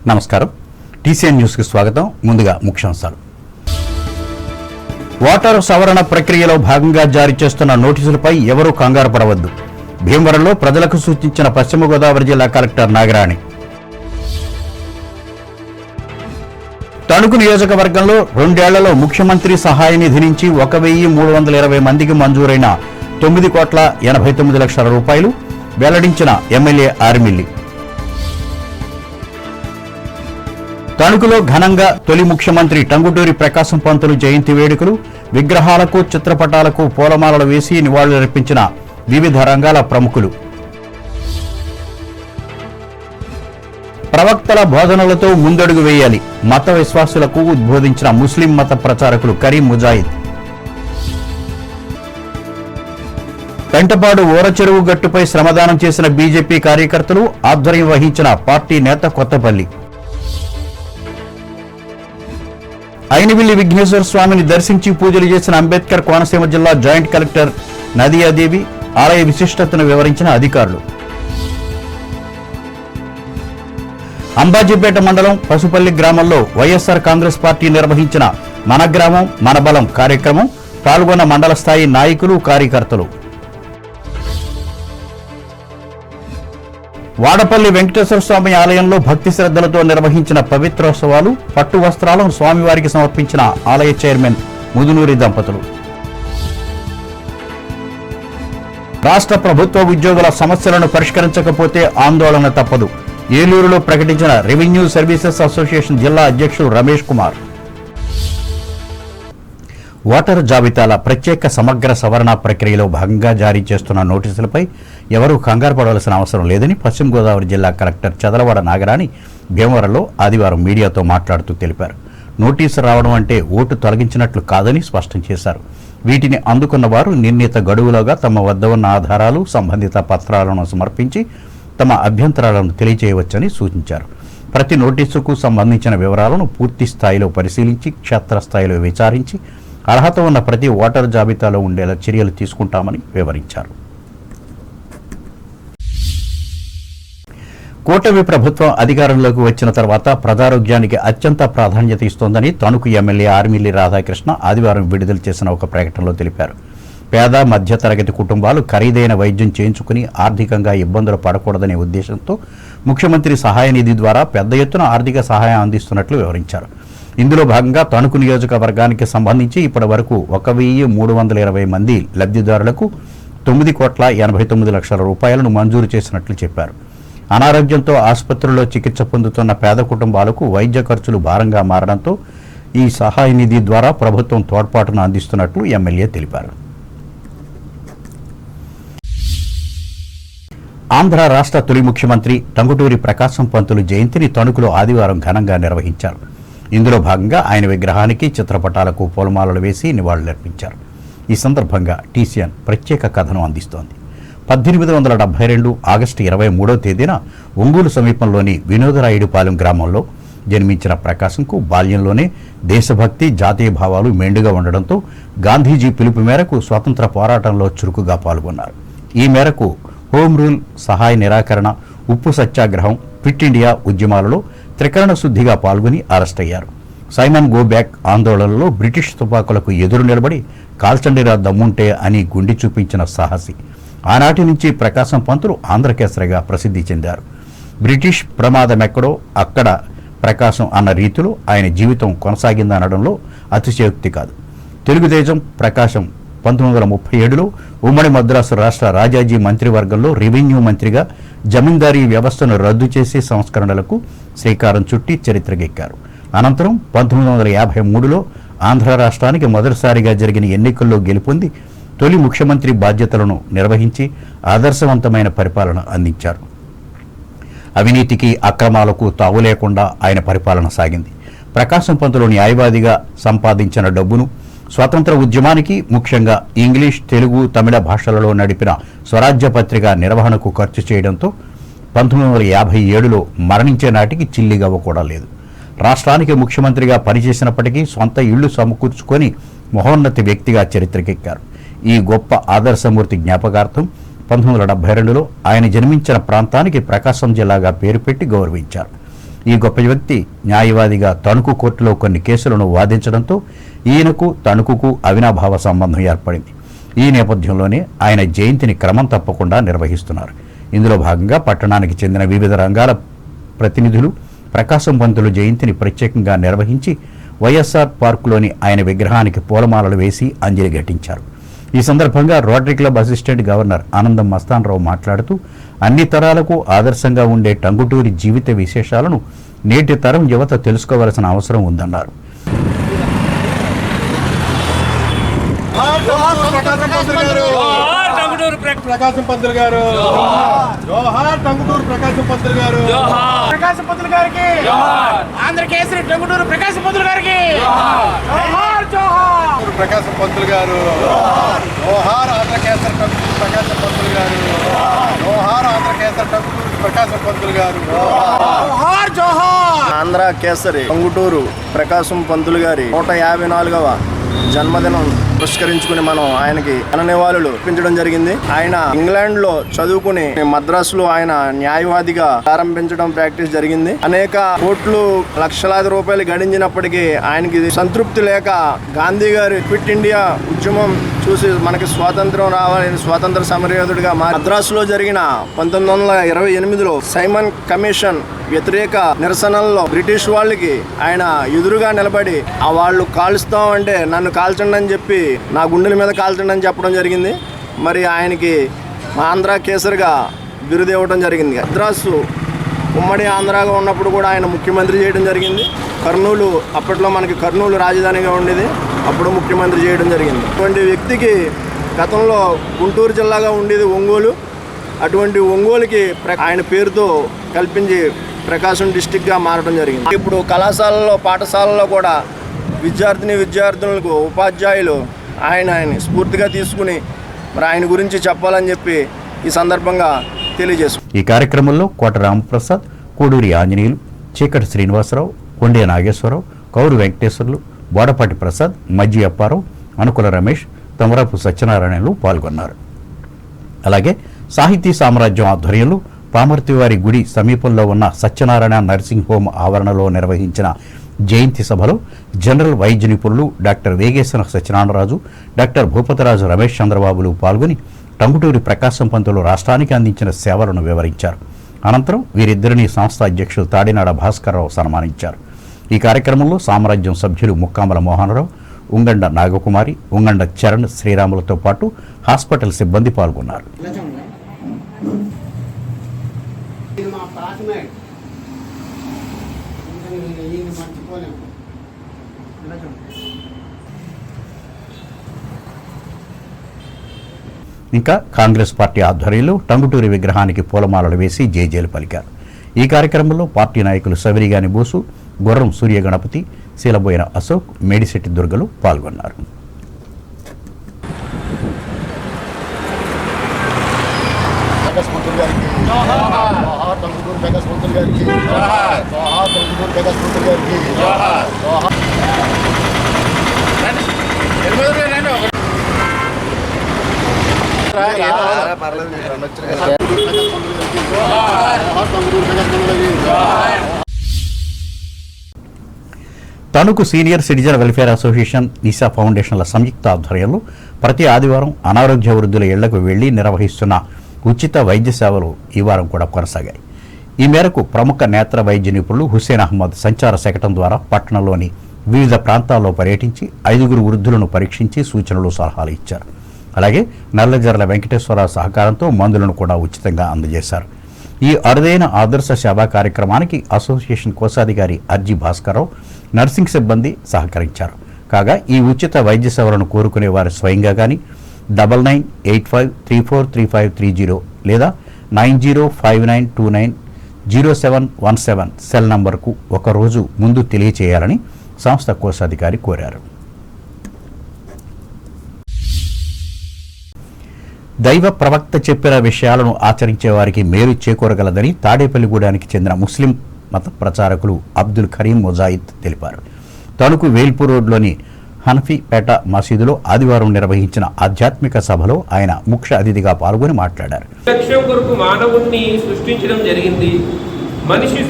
నమస్కారం. టీసీఎన్ న్యూస్కి స్వాగతం. ముందుగా ముఖ్యాంశాలు. ఓటరు సవరణ ప్రక్రియలో భాగంగా జారీ చేస్తున్న నోటీసులపై ఎవరూ కంగారు పడవద్దు. భీమవరంలో ప్రజలకు సూచించిన పశ్చిమ గోదావరి జిల్లా కలెక్టర్ నాగరాణి. తణుకు నియోజకవర్గంలో 2 ఏళ్లలో ముఖ్యమంత్రి సహాయ నిధి నుంచి 1,320 మందికి మంజూరైన 9,89,00,000 రూపాయలు వెల్లడించిన ఎమ్మెల్యే ఆర్మిల్లి. తణుకులో ఘనంగా తొలి ముఖ్యమంత్రి టంగుటూరి ప్రకాశం పంతులు జయంతి వేడుకలు, విగ్రహాలకు చిత్రపటాలకు పూలమాలలు వేసి నివాళులర్పించిన వివిధ రంగాల ప్రముఖులు. ప్రవక్తల బోధనలతో ముందడుగు వేయాలి, మత విశ్వాసులకు ఉద్బోధించిన ముస్లిం మత ప్రచారకులు కరీం ముజాహిద్. పెంటపాడు ఊరచెరువు గట్టుపై శ్రమదానం చేసిన బీజేపీ కార్యకర్తలు, ఆధ్వర్యం వహించిన పార్టీ నేత కొత్తపల్లి. అయినవిల్లి విఘ్నేశ్వర స్వామిని దర్శించి పూజలు చేసిన అంబేద్కర్ కోనసీమ జిల్లా జాయింట్ కలెక్టర్ నదియాదేవి, ఆలయ విశిష్టతను వివరించిన అధికారులు. అంబాజీపేట మండలం పసుపల్లి గ్రామంలో వైఎస్ఆర్ కాంగ్రెస్ పార్టీ నిర్వహించిన మన గ్రామం మన బలం కార్యక్రమం పాల్గొన్న మండల స్థాయి నాయకులు, కార్యకర్తలు. వాడపల్లి వెంకటేశ్వర స్వామి ఆలయంలో భక్తి శ్రద్ధలతో నిర్వహించిన పవిత్రోత్సవాలు, పట్టు వస్త్రాలను స్వామివారికి సమర్పించిన ఆలయ చైర్మన్ ముదునూరి దంపతులు. రాష్ట్ర ప్రభుత్వ ఉద్యోగుల సమస్యలను పరిష్కరించకపోతే ఆందోళన తప్పదు. ఏలూరులో ప్రకటించిన రెవెన్యూ సర్వీసెస్ అసోసియేషన్ జిల్లా అధ్యక్షుడు రమేష్ కుమార్. ఓటరు జాబితాల ప్రత్యేక సమగ్ర సవరణ ప్రక్రియలో భాగంగా జారీ చేస్తున్న నోటీసులపై ఎవరూ కంగారు పడవలసిన అవసరం లేదని పశ్చిమ గోదావరి జిల్లా కలెక్టర్ చదలవాడ నాగరాణి భీమవరంలో ఆదివారం మీడియాతో మాట్లాడుతూ తెలిపారు. నోటీసు రావడం అంటే ఓటు తొలగించినట్లు కాదని స్పష్టం చేశారు. వీటిని అందుకున్న వారు నిర్ణీత గడువులోగా తమ వద్ద ఉన్న ఆధారాలు, సంబంధిత పత్రాలను సమర్పించి తమ అభ్యంతరాలను తెలియజేయవచ్చని సూచించారు. ప్రతి నోటీసుకు సంబంధించిన వివరాలను పూర్తి స్థాయిలో పరిశీలించి క్షేత్రస్థాయిలో విచారించి అర్హత ఉన్న ప్రతి ఓటరు జాబితాలో ఉండేలా చర్యలు తీసుకుంటామని వివరించారు. కూటమి ప్రభుత్వం అధికారంలోకి వచ్చిన తర్వాత ప్రజారోగ్యానికి అత్యంత ప్రాధాన్యత ఇస్తోందని తణుకు ఎమ్మెల్యే ఆర్మిల్లి రాధాకృష్ణ ఆదివారం విడుదల చేసిన ఒక ప్రకటనలో తెలిపారు. పేద మధ్యతరగతి కుటుంబాలు ఖరీదైన వైద్యం చేయించుకుని ఆర్థికంగా ఇబ్బందులు పడకూడదనే ఉద్దేశంతో ముఖ్యమంత్రి సహాయ నిధి ద్వారా పెద్ద ఎత్తున ఆర్థిక సహాయం అందిస్తున్నట్లు వివరించారు. ఇందులో భాగంగా తణుకు నియోజకవర్గానికి సంబంధించి ఇప్పటి వరకు 1,320 మంది లబ్ధిదారులకు 9,89,00,000 రూపాయలను మంజూరు చేసినట్లు చెప్పారు. అనారోగ్యంతో ఆసుపత్రుల్లో చికిత్స పొందుతున్న పేద కుటుంబాలకు వైద్య ఖర్చులు భారంగా మారడంతో ఈ సహాయ నిధి ద్వారా ప్రభుత్వం తోడ్పాటును అందిస్తున్నట్లు ఎమ్మెల్యే తెలిపారు. ఆంధ్ర రాష్ట్ర తొలి ముఖ్యమంత్రి టంగుటూరి ప్రకాశం పంతులు జయంతిని తణుకులో ఆదివారం ఘనంగా నిర్వహించారు. ఇందులో భాగంగా ఆయన విగ్రహానికి చిత్రపటాలకు పూలమాలలు వేసి నివాళులర్పించారు. ఈ సందర్భంగా టీసీఎన్ ప్రత్యేక కథనం అందిస్తోంది. 1872 ఆగస్టు 23వ తేదీన ఒంగోలు సమీపంలోని వినోదరాయుడుపాలెం గ్రామంలో జన్మించిన ప్రకాశంకు బాల్యంలోనే దేశభక్తి, జాతీయ భావాలు మెండుగా ఉండడంతో గాంధీజీ పిలుపు మేరకు స్వాతంత్ర పోరాటంలో చురుకుగా పాల్గొన్నారు. ఈ మేరకు హోం రూల్, సహాయ నిరాకరణ, ఉప్పు సత్యాగ్రహం, క్విట్ ఇండియా ఉద్యమాలలో త్రికరణ శుద్ధిగా పాల్గొని అరెస్ట్ అయ్యారు. సైమన్ గో బ్యాక్ ఆందోళనలో బ్రిటిష్ తుపాకులకు ఎదురు నిలబడి కాల్చండిరా దమ్ముంటే అని గుండి చూపించిన సాహసి. ఆనాటి నుంచి ప్రకాశం పంతులు ఆంధ్రకేసరిగా ప్రసిద్ధి చెందారు. బ్రిటిష్ ప్రమాదమెక్కడో అక్కడ ప్రకాశం అన్న రీతిలో ఆయన జీవితం కొనసాగిందనడంలో అతిశయోక్తి కాదు. తెలుగుదేశం ప్రకాశం 1937లో ఉమ్మడి మద్రాసు రాష్ట్ర రాజాజీ మంత్రివర్గంలో రెవెన్యూ మంత్రిగా జమీందారీ వ్యవస్థను రద్దు చేసి సంస్కరణలకు శ్రీకారం చుట్టి చరిత్రకెక్కారు. అనంతరం 1953లో ఆంధ్ర రాష్ట్రానికి మొదటిసారిగా జరిగిన ఎన్నికల్లో గెలుపొంది తొలి ముఖ్యమంత్రి బాధ్యతలను నిర్వహించి ఆదర్శవంతమైన పరిపాలన అందించారు. అవినీతికి, అక్రమాలకు తావు లేకుండా ఆయన పరిపాలన సాగింది. ప్రకాశం పంతులు న్యాయవాదిగా సంపాదించిన డబ్బును స్వాతంత్ర ఉద్యమానికి, ముఖ్యంగా ఇంగ్లీష్, తెలుగు, తమిళ భాషలలో నడిపిన స్వరాజ్య పత్రిక నిర్వహణకు ఖర్చు చేయడంతో 1957లో మరణించే నాటికి చిల్లిగవ్వ కూడా లేదు. రాష్ట్రానికి ముఖ్యమంత్రిగా పనిచేసినప్పటికీ సొంత ఇళ్లు సమకూర్చుకొని మహోన్నత వ్యక్తిగా చరిత్రకెక్కారు. ఈ గొప్ప ఆదర్శమూర్తి జ్ఞాపకార్థం 1972లో ఆయన జన్మించిన ప్రాంతానికి ప్రకాశం జిల్లాగా పేరు పెట్టి గౌరవించారు. ఈ గొప్ప వ్యక్తి న్యాయవాదిగా తణుకు కోర్టులో కొన్ని కేసులను వాదించడంతో ఈయనకు తణుకుకు అవినాభావ సంబంధం ఏర్పడింది. ఈ నేపథ్యంలోనే ఆయన జయంతిని క్రమం తప్పకుండా నిర్వహిస్తున్నారు. ఇందులో భాగంగా పట్టణానికి చెందిన వివిధ రంగాల ప్రతినిధులు ప్రకాశం పంతులు జయంతిని ప్రత్యేకంగా నిర్వహించి వైఎస్ఆర్ పార్కులోని ఆయన విగ్రహానికి పూలమాలలు వేసి అంజలి ఘటించారు. ఈ సందర్భంగా రోటరీ క్లబ్ అసిస్టెంట్ గవర్నర్ ఆనందం మస్తానరావు మాట్లాడుతూ అన్ని తరాలకు ఆదర్శంగా ఉండే టంగుటూరి జీవిత విశేషాలను నేటి తరం యువత తెలుసుకోవాల్సిన అవసరం ఉందన్నారు. ప్రకాశం పంతులు గారు, జోహార్ టంగుటూరు ప్రకాశం పంతులు గారు, ప్రకాశం పంతులు గారికి, ఆంధ్రకేసరి టంగుటూరు ప్రకాశం పంతులు గారికి, జోహార్ జోహార్ ప్రకాశం పంతులు గారు, జోహార్ ఆంధ్రకేసరి టంగుటూరు ప్రకాశం పంతులు గారు, జోహార్ ఆంధ్రకేసరి టంగుటూరు ప్రకాశం పంతులు గారు, జోహార్ జోహార్ ఆంధ్ర కేసరి టంగుటూరు ప్రకాశం పంతులు గారి 154వ జన్మదినం పురస్కరించుకుని మనం ఆయనకి నివాళులు అర్పించడం జరిగింది. ఆయన ఇంగ్లాండ్ లో చదువుకుని మద్రాసులో ఆయన న్యాయవాదిగా ప్రారంభించడం ప్రాక్టీస్ జరిగింది. అనేక కోట్లు లక్షలాది రూపాయలు గడించినప్పటికీ ఆయనకి సంతృప్తి లేక గాంధీ గారి క్విట్ ఇండియా ఉద్యమం చూసి మనకి స్వాతంత్రం రావాలని స్వాతంత్ర సమరయోధుడిగా మద్రాసులో జరిగిన 1928లో సైమన్ కమిషన్ వ్యతిరేక నిరసనల్లో బ్రిటిష్ వాళ్ళకి ఆయన ఎదురుగా నిలబడి వాళ్ళు కాల్స్తామంటే నన్ను కాల్చండి అని చెప్పి నా గుండెల మీద కాల్చండి అని చెప్పడం జరిగింది. మరి ఆయనకి ఆంధ్ర కేసరిగా బిరుదు ఇవ్వడం జరిగింది. మద్రాసు ఉమ్మడి ఆంధ్రాగా ఉన్నప్పుడు కూడా ఆయన ముఖ్యమంత్రి చేయడం జరిగింది. కర్నూలు అప్పట్లో మనకి కర్నూలు రాజధానిగా ఉండేది, అప్పుడు ముఖ్యమంత్రి చేయడం జరిగింది. అటువంటి వ్యక్తికి గతంలో గుంటూరు జిల్లాగా ఉండేది ఒంగోలు, అటువంటి ఒంగోలుకి ఆయన పేరుతో కల్పించి ప్రకాశం డిస్టిక్గా మారడం జరిగింది. ఇప్పుడు కళాశాలలో పాఠశాలలో కూడా విద్యార్థులకు ఉపాధ్యాయులు ఆయన స్ఫూర్తిగా తీసుకుని మరి ఆయన గురించి చెప్పాలని చెప్పి ఈ సందర్భంగా తెలియజేస్తారు. ఈ కార్యక్రమంలో కోట రామప్రసాద్, కోడూరి ఆంజనేయులు, చీకటి శ్రీనివాసరావు, కొండే నాగేశ్వరరావు, కౌరు వెంకటేశ్వర్లు, బోడపాటి ప్రసాద్, మజ్జి అప్పారావు, అనుకుల రమేష్, తమరాపు సత్యనారాయణలు పాల్గొన్నారు. అలాగే సాహితీ సామ్రాజ్యం ఆధ్వర్యంలో పామర్తివారి గుడి సమీపంలో ఉన్న సత్యనారాయణ నర్సింగ్ హోమ్ ఆవరణలో నిర్వహించిన జయంతి సభలో జనరల్ వైద్య నిపుణులు డాక్టర్ వేగేశ్వర సత్యనారాయణరాజు, డాక్టర్ భూపతిరాజు రమేష్ చంద్రబాబులు పాల్గొని టంగుటూరి ప్రకాశం పంతులు రాష్ట్రానికి అందించిన సేవలను వివరించారు. అనంతరం వీరిద్దరిని సంస్థ అధ్యక్షులు తాడినాడ భాస్కర్రావు సన్మానించారు. ఈ కార్యక్రమంలో సామ్రాజ్యం సభ్యులు ముక్కామల మోహనరావు, ఉంగండ నాగకుమారి, ఉంగండ చరణ్ శ్రీరాములతో పాటు హాస్పిటల్ సిబ్బంది పాల్గొన్నారు. ఇంకా కాంగ్రెస్ పార్టీ ఆధ్వర్యంలో టంగుటూరి విగ్రహానికి పూలమాలలు వేసి జేజేలు పలికారు. ఈ కార్యక్రమంలో పార్టీ నాయకులు సవిరిగాని బోసు, గుర్రం సూర్య గణపతి, శీలబోయిన అశోక్, మేడిశెట్టి దుర్గలు పాల్గొన్నారు. Tanuku senior citizen welfare association, Nisha ఫౌండేషన్ల సంయుక్త ఆధ్వర్యంలో ప్రతి ఆదివారం అనారోగ్య వృద్ధుల ఇళ్లకు వెళ్లి నిర్వహిస్తున్న ఉచిత వైద్య సేవలు ఈ వారం కూడా కొనసాగాయి. ఈ మేరకు ప్రముఖ నేత్ర వైద్య నిపుణులు హుస్సేన్ అహ్మద్ సంచార శకటం ద్వారా పట్టణంలోని వివిధ ప్రాంతాల్లో పర్యటించి 5 వృద్ధులను పరీక్షించి సూచనలు, సలహాలు ఇచ్చారు. అలాగే నల్లజర్ల వెంకటేశ్వరరావు సహకారంతో మందులను కూడా ఉచితంగా అందజేశారు. ఈ అరుదైన ఆదర్శ సేవా కార్యక్రమానికి అసోసియేషన్ కోశాధికారి అర్జీ భాస్కర్రావు, నర్సింగ్ సిబ్బంది సహకరించారు. కాగా ఈ ఉచిత వైద్య సేవలను కోరుకునే వారు స్వయంగా కానీ 9985343530 లేదా 9059290717 సెల్ నంబర్కు ఒకరోజు ముందు తెలియచేయాలని సంస్థ కోశాధికారి కోరారు. దైవ ప్రవక్త చెప్పిన విషయాలను ఆచరించే వారికి మేలు చేకూరగలదని తాడేపల్లిగూడానికి చెందిన ముస్లిం మత ప్రచారకులు అబ్దుల్ కరీం ముజాయిద్ తెలిపారు. తణుకు వేల్పూర్ రోడ్లోని హనఫీపేట మసీదులో ఆదివారం నిర్వహించిన ఆధ్యాత్మిక సభలో ఆయన ముఖ్య అతిథిగా పాల్గొని మాట్లాడారు. లక్ష్యం కొరకు మానవుణ్ణి సృష్టించడం జరిగింది. మనిషి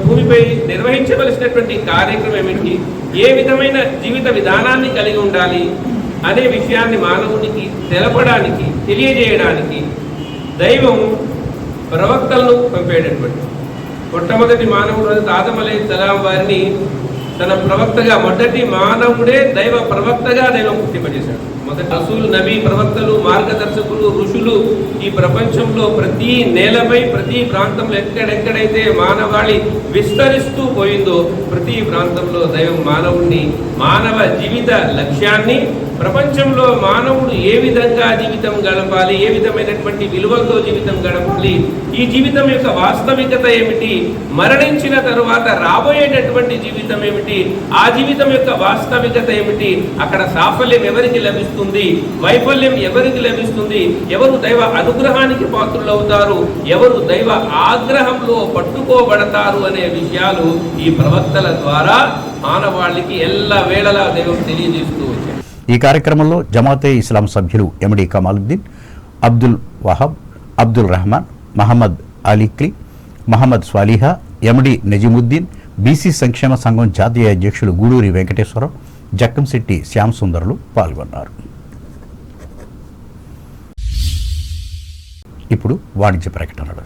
భూమిపై నిర్వహించవలసినటువంటి కార్యక్రమం ఏమిటి, ఏ విధమైన జీవిత విధానాన్ని కలిగి ఉండాలి అనే విషయాన్ని మానవునికి తెలపడానికి, తెలియజేయడానికి దైవం ప్రవక్తలను పంపేటటువంటి మొట్టమొదటి మానవుడు ఆదం అలైహిస్సలాం వారిని తన ప్రవక్తగా, మొదటి మానవుడే దైవ ప్రవక్తగా దైవం పుట్టింపజేశాడు. మొదటి రసూల్, నబీ, ప్రవక్తలు, మార్గదర్శకులు, ఋషులు ఈ ప్రపంచంలో ప్రతి నేలపై, ప్రతి ప్రాంతంలో ఎక్కడెక్కడైతే మానవాళి విస్తరిస్తూ పోయిందో ప్రతి ప్రాంతంలో దైవం మానవుణ్ణి, మానవ జీవిత లక్ష్యాన్ని, ప్రపంచంలో మానవుడు ఏ విధంగా జీవితం గడపాలి, ఏ విధమైనటువంటి విలువలతో జీవితం గడపాలి, ఈ జీవితం యొక్క వాస్తవికత ఏమిటి, మరణించిన తరువాత రాబోయేటటువంటి జీవితం ఏమిటి, ఆ జీవితం యొక్క వాస్తవికత ఏమిటి, అక్కడ సాఫల్యం ఎవరికి లభిస్తుంది, వైఫల్యం ఎవరికి లభిస్తుంది, ఎవరు దైవ అనుగ్రహానికి పాత్రులవుతారు, ఎవరు దైవ ఆగ్రహంలో పట్టుకోబడతారు అనే విషయాలు ఈ ప్రవక్తల ద్వారా మానవాళికి ఎల్ల వేళలా దైవం తెలియజేస్తూ వచ్చారు. ఈ కార్యక్రమంలో జమాతే ఇస్లాం సభ్యులు ఎండి కమాలుద్దీన్, అబ్దుల్ వహాబ్, అబ్దుల్ రెహమాన్, మహమ్మద్ అలీక్లీ, మహమ్మద్ స్వాలిహా, ఎండి నజీముద్దీన్, బీసీ సంక్షేమ సంఘం జాతీయ అధ్యక్షులు గూడూరి వెంకటేశ్వరరావు, జక్కంశెట్టి శ్యామ్ సుందరులు పాల్గొన్నారు. ఇప్పుడు వాణిజ్య ప్రకటనలు.